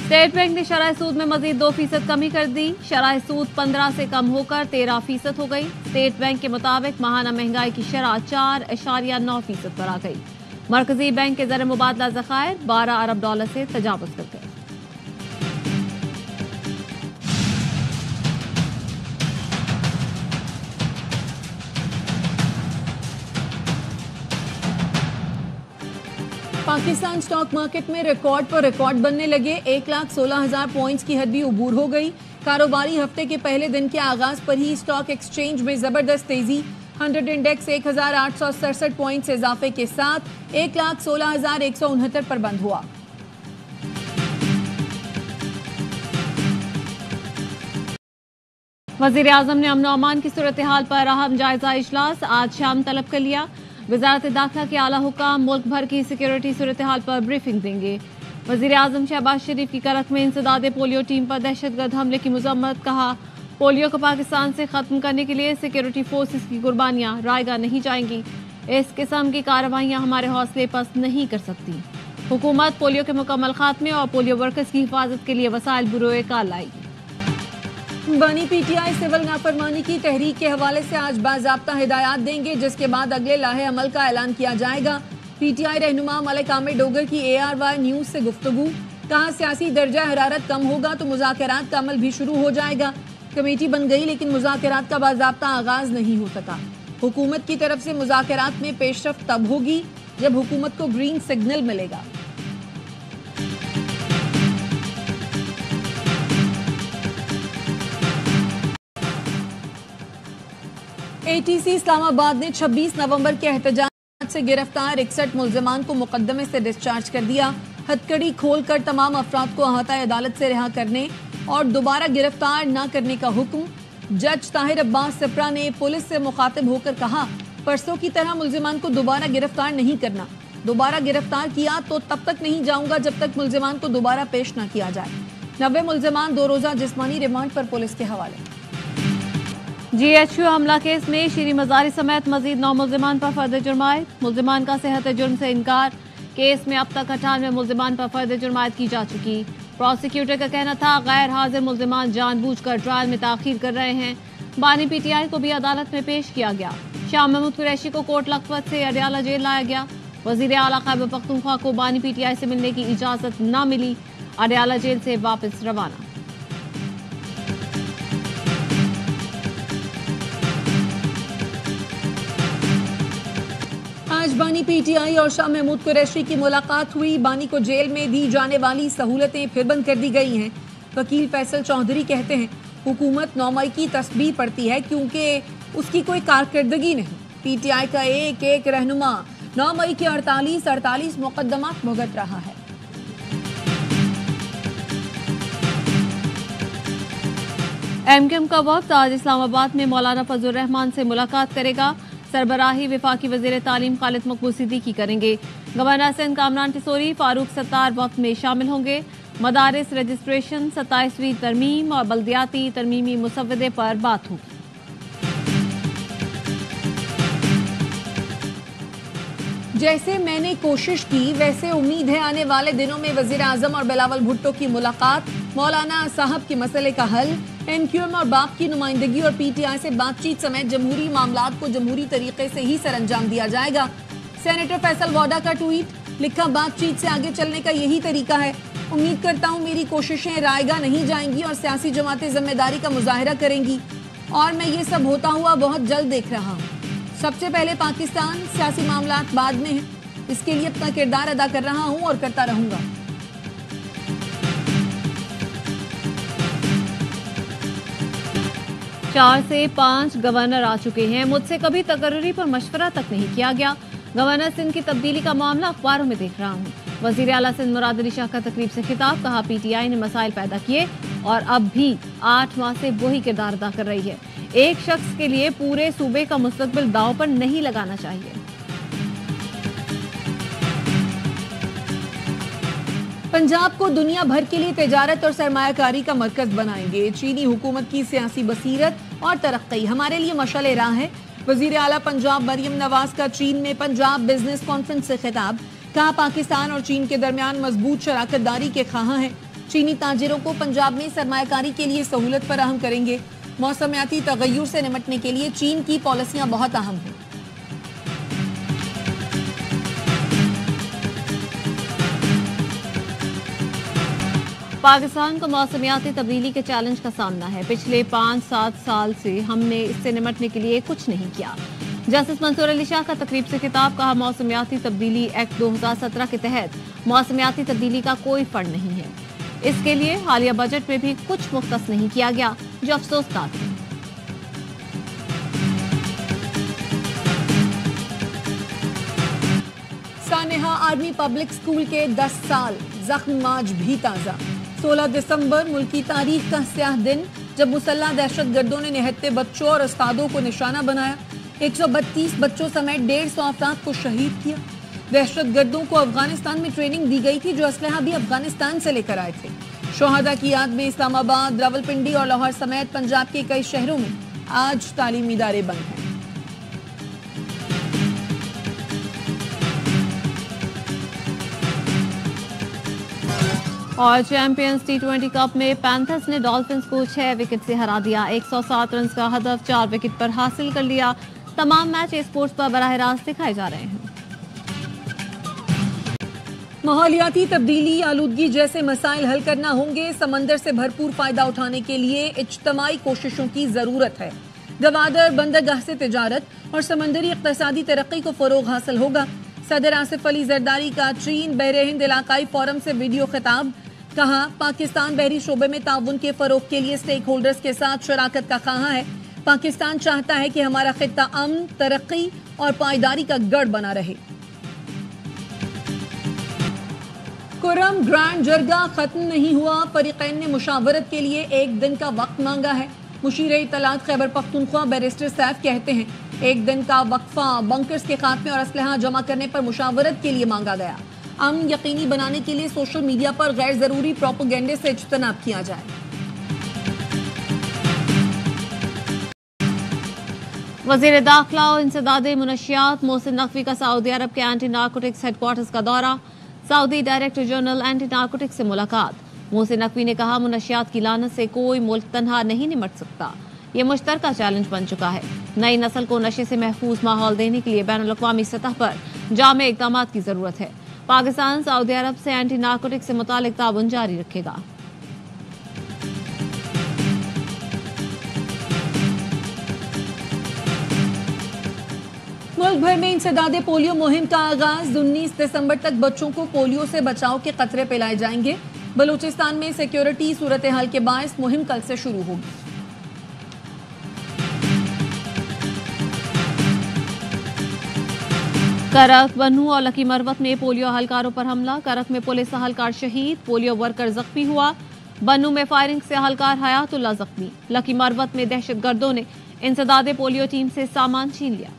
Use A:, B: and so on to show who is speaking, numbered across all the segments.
A: State bank ने शरह सूद में मजीद 2% कमी कर दी। शरह सूद 15 से कम होकर 13% हो गई। स्टेट बैंक के मुताबिक माहाना महंगाई की शरह 4.9% पर आ गई। मरकजी बैंक के ज़र मुबादला ज़खायर 12 अरब डॉलर से तजावुज़ कर गए।
B: पाकिस्तान स्टॉक मार्केट में रिकॉर्ड पर रिकॉर्ड बनने लगे। 1,16,000 पॉइंट्स की हद भी अबूर हो गई। कारोबारी हफ्ते के पहले दिन के आगाज पर ही स्टॉक एक्सचेंज में जबरदस्त तेजी। 100 इंडेक्स 1,867 पॉइंट्स इजाफे के साथ 1,16,169 पर बंद हुआ।
A: वज़ीर आज़म ने अमन अमान की सूरत हाल पर अहम जायजा इजलास आज शाम तलब कर लिया। वज़ारत दाखिला के आला हुकाम मुल्क भर की सिक्योरिटी सूरत हाल पर ब्रीफिंग देंगे। वज़ीर आज़म शहबाज शरीफ की करख में इंसदाद पोलियो टीम पर दहशतगर्द हमले की मजम्मत। कहा, पोलियो को पाकिस्तान से खत्म करने के लिए सिक्योरिटी फोर्सेस की कुर्बानियां रायगा नहीं जाएंगी। इस किस्म की कार्रवाइयां हमारे हौसले पस्त नहीं कर सकती। हुकूमत पोलियो के मुकम्मल खात्मे और पोलियो वर्कर्स की हिफाजत के लिए वसाइल बुरोए कार लाएगी।
B: बानी पीटीआई सिविल नाफरमानी की तहरीक के हवाले से आज बाज़ाब्ता हिदायत देंगे, जिसके बाद अगले लाहे अमल का ऐलान किया जाएगा। पीटीआई रहनुमा मलिक आमिर डोगर की ARY न्यूज से गुफ्तगू। कहा, सियासी दर्जा हरारत कम होगा तो मुज़ाकरात का अमल भी शुरू हो जाएगा। कमेटी बन गई लेकिन मुज़ाकरात का बाज़ाब्ता आगाज नहीं हो सका। हुकूमत की तरफ से मुज़ाकरात में पेशरफ्त तब होगी जब हुकूमत को ग्रीन सिग्नल मिलेगा। ATC इस्लामाबाद ने 26 नवंबर के एहतजाज से गिरफ्तार 61 मुल्जिमान को मुकदमे से डिस्चार्ज कर दिया। हथकड़ी खोलकर तमाम अफराद को अहाता अदालत से रिहा करने और दोबारा गिरफ्तार न करने का हुक्म। जज ताहिर अब्बास सिप्रा ने पुलिस से मुखातिब होकर कहा, परसों की तरह मुल्जिमान को दोबारा गिरफ्तार नहीं करना। दोबारा गिरफ्तार किया तो तब तक नहीं जाऊंगा जब तक मुल्जिमान को दोबारा पेश न किया जाए। 90 मुल्जिमान 2 रोजा जिस्मानी रिमांड पर पुलिस के हवाले।
A: GHQ हमला केस में शीरी मजारी समेत मजीद 9 मुल्जिमान पर फर्द जुर्मायत। मुल्जिमान का सेहत जुर्म से इनकार। केस में अब तक 98 मुल्जिमान पर फर्द जुर्मायत की जा चुकी। प्रोसिक्यूटर का कहना था, गैर हाजिर मुल्जिमान जानबूझकर ट्रायल में ताखीर कर रहे हैं। बानी PTI को भी अदालत में पेश किया गया। शाह महमूद कुरैशी को कोट लखपत से अडयाला जेल लाया गया। वजीर आला खैबर पख्तूनख्वा को बानी PTI से मिलने की इजाजत न मिली। अडयाला जेल से वापस रवाना।
B: आज बानी PTI और शाह महमूद कुरैशी की मुलाकात हुई। बानी को जेल में दी जाने वाली सहूलतें फिर बंद कर दी गई हैं। वकील फैसल चौधरी कहते हैं, हुकूमत 9 मई की तस्बीह पढ़ती है क्योंकि उसकी कोई कारकर्दगी नहीं। PTI का एक एक रहनुमा 9 मई के 48 मुकदमात भुगत रहा है।
A: MQM का वक्त आज इस्लामाबाद में मौलाना फजल रहमान से मुलाकात करेगा। सरबराही वफाकी वज़ीर तालीम खालिद मकबूल सिद्दीकी करेंगे। गवर्नर सिंध कामरान टिसोरी फारूक सत्तार वक्त में शामिल होंगे। मदारिस रजिस्ट्रेशन 27वीं तरमीम और बल्दियाती तरमीमी मुसव्वदे पर बात होगी।
B: जैसे मैंने कोशिश की वैसे उम्मीद है आने वाले दिनों में वजीर आजम और बिलावल भुट्टो की मुलाकात, मौलाना साहब के मसले का हल, MQM और बाप की नुमाइंदगी और PTI से बातचीत समेत जमहूरी मामलात को जमहूरी तरीके से ही सरअंजाम दिया जाएगा। सेनेटर फैसल वाडा का ट्वीट, लिखा, बातचीत से आगे चलने का यही तरीका है। उम्मीद करता हूँ मेरी कोशिशें रायगा नहीं जाएंगी और सियासी जमातें जिम्मेदारी का मुजाहिरा करेंगी और मैं ये सब होता हुआ बहुत जल्द देख रहा हूँ। सबसे पहले पाकिस्तान, सियासी मामलात बाद में है। इसके लिए अपना किरदार अदा कर रहा हूँ और करता रहूंगा।
A: चार से 5 गवर्नर आ चुके हैं। मुझसे कभी तकर्री पर मशवरा तक नहीं किया गया। गवर्नर सिंध की तब्दीली का मामला अखबारों में देख रहा हूँ। वजीर आला सिंध मुराद अली शाह का तकरीब से खिताब, कहा PTI ने मसाइल पैदा किए और अब भी 8 माह से वही किरदार अदा कर रही है। एक शख्स के लिए पूरे सूबे का मुस्तकबिल दांव पर नहीं लगाना चाहिए।
B: पंजाब को दुनिया भर के लिए तिजारत और सरमायाकारी का मरकज बनाएंगे। चीनी हुकूमत की सियासी बसीरत और तरक्की हमारे लिए मशाल राह है। वजीर आला पंजाब मरियम नवाज का चीन में पंजाब बिजनेस कॉन्फ्रेंस से खिताब, कहा पाकिस्तान और चीन के दरमियान मजबूत शराकतदारी के ख्वाह हैं। चीनी ताजिरों को पंजाब में सरमायाकारी के लिए सहूलत फराहम करेंगे। मौसमियाती तगय्युर से निपटने के लिए चीन की पॉलिसियां बहुत अहम हैं।
A: पाकिस्तान को मौसमियाती तब्दीली के चैलेंज का सामना है। पिछले 5-7 साल से हमने इससे निपटने के लिए कुछ नहीं किया। जस्टिस मंसूर अली शाह का तकरीब से खिताब, कहा मौसमियाती तब्दीली एक्ट 2017 के तहत मौसमियाती तब्दीली का कोई फंड नहीं है। इसके लिए हालिया बजट में भी कुछ मुख्तस नहीं किया गया, जो अफसोसनाक है।
B: सानेहा आर्मी पब्लिक स्कूल के 10 साल, जख्म आज भी ताजा। 16 दिसंबर मुल्की तारीख का स्याह दिन, जब मुसल्लह दहशतगर्दों ने निहत्ते बच्चों और उस्तादों को निशाना बनाया। 132 बच्चों समेत 150 अफराद को शहीद किया। दहशतगर्दों को अफगानिस्तान में ट्रेनिंग दी गई थी, जो असलहा भी अफगानिस्तान से लेकर आए थे। शोहदा की याद में इस्लामाबाद, रावलपिंडी और लाहौर समेत पंजाब के कई शहरों में आज तालीमी इदारे बंद हैं।
A: और चैंपियंस T20 कप में पैंथर्स ने डॉल्फिन्स को 6 विकेट से हरा दिया। 107 रन का हदफ 4 विकेट पर हासिल कर लिया। तमाम मैच स्पोर्ट्स पर बराह रास्त दिखाए जा रहे हैं।
B: माहौलियाती तब्दीली, आलूदगी जैसे मसाइल हल करना होंगे। समंदर से भरपूर फायदा उठाने के लिए इज्तमाई कोशिशों की जरूरत है। गवादर बंदरगाह से तिजारत और समंदरी इक्तिसादी तरक्की को फरोग हासिल होगा। सदर आसिफ अली जरदारी का चीन बहरे हिंद इलाकाई फोरम से वीडियो खिताब, कहा पाकिस्तान बहरी शोबे में ताउन के फरोग के लिए स्टेक होल्डर्स के साथ शराकत का ख्वाहा है। पाकिस्तान चाहता है कि हमारा खित्ता अमन, तरक्की और पायदारी का गढ़ बना रहे। कुरम ग्रैंड जरगा खत्म नहीं हुआ। फरीकैन ने मुशावरत के लिए 1 दिन का वक्त मांगा है। मुशीर इत्तलात खैबर पख्तूनख्वा बैरिस्टर सैफ कहते हैं, 1 दिन का वक्फा बंकर्स के खात्मे और असलहा जमा करने पर मुशावरत के लिए मांगा गया। अमन यकीनी बनाने के लिए सोशल मीडिया पर गैर जरूरी प्रोपेगेंडे से इज्तनाब किया जाए।
A: वजीर दाखिला और इंसदादे मुनशियात मोहसिन नकवी का सऊदी अरब के एंटी नारकोटिक्स हेडक्वार्टर्स का दौरा। Saudi director general anti narcotics से मुलाकात। मोहसिन नकवी ने कहा मुनशियात की लानत से कोई मुल्क तन्हा नहीं निपट सकता। ये मुश्तरका चैलेंज बन चुका है। नई नस्ल को नशे से महफूज माहौल देने के लिए बैनुल-अक़वामी सतह पर जामे इक़दाम की जरूरत है। पाकिस्तान सऊदी अरब से एंटी नारकोटिक्स से मुतालिक ताउन जारी रखेगा।
B: मुल्क भर में इंसदादे पोलियो मुहिम का आगाज। 19 दिसंबर तक बच्चों को पोलियो से बचाव के कतरे पिलाए जाएंगे। बलूचिस्तान में सिक्योरिटी सूरत हाल के बायस मुहिम कल से शुरू होगी।
A: करक, बनू और लकी मरवत में पोलियो अहलकारों पर हमला। करक में पुलिस अहलकार शहीद, पोलियो वर्कर जख्मी हुआ। बनू में फायरिंग से अहलकार हयातुल्लाह जख्मी। लकी मरवत में दहशतगर्दों ने इंसदादे पोलियो टीम से सामान छीन लिया।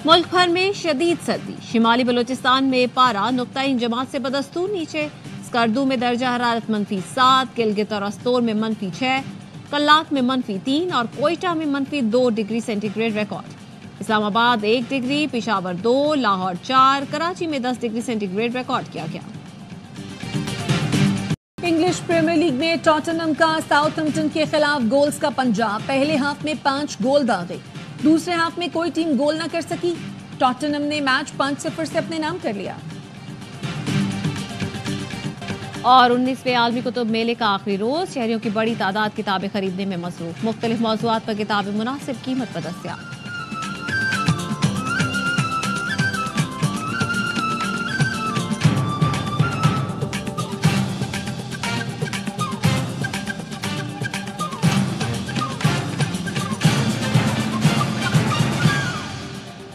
A: मुल्क भर में शदीद सर्दी। शिमाली बलूचिस्तान में पारा नुक्ता-इन जमात से बदस्तूर नीचे। स्कर्दू में दर्जा हरारत -7, गिलगित और अस्तोर में -6, कल्लात में -3 और कोयटा में -2 degree centigrade record. Islamabad 1 degree, Peshawar 2, Lahore 4, Karachi में 10 डिग्री सेंटीग्रेड रिकॉर्ड किया गया।
B: इंग्लिश प्रीमियर लीग में टॉटनहम का साउथहैम्पटन के खिलाफ गोल्स का पंजा। पहले हाफ में 5 गोल दागे, दूसरे हाफ में कोई टीम गोल न कर सकी। टॉटनहम ने मैच 5-0 से अपने नाम कर लिया।
A: और 19वें आलमी कुतुब मेले का आखिरी रोज, शहरियों की बड़ी तादाद किताबें खरीदने में मसरूफ। मुख्तलिफ मौज़ूआत पर किताबें मुनासिब कीमत पर दस्तयाब।